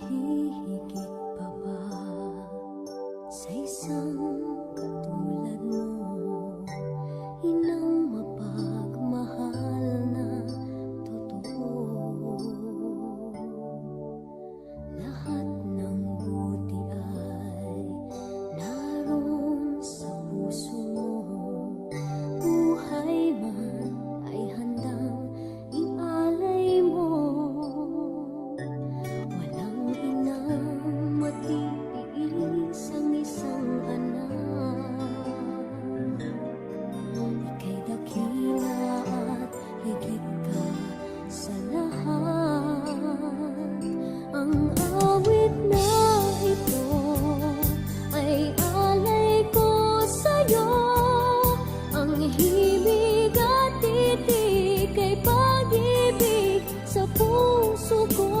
hihigit pa ba sa isang katulad mo? Inang mapagmahal na totoo. Lahat ng buti ay naroon sa puso mo. Buhay man ay handang ialay mo. Walang inang matiis ang isang anak. Ika'y dakila at higit ka sa lahat. Ang awit na ito ay alay ko sa'yo. Ang himig at titik ay pag-ibig sa puso ko.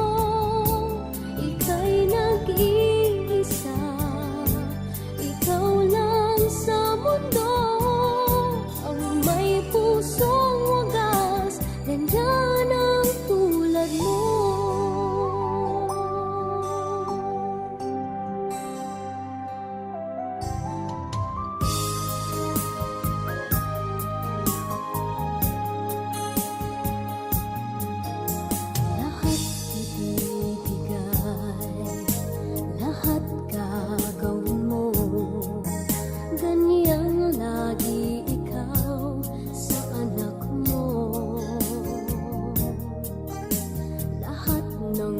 Ika'y nag-iisa, ikaw lang sa mundo. Ang may pusong wagas, nandyan ang tulad mo. Lahat ibibigay, lahat gagawin mo. Ganyan lagi ikaw sa anak mo. Lahat ng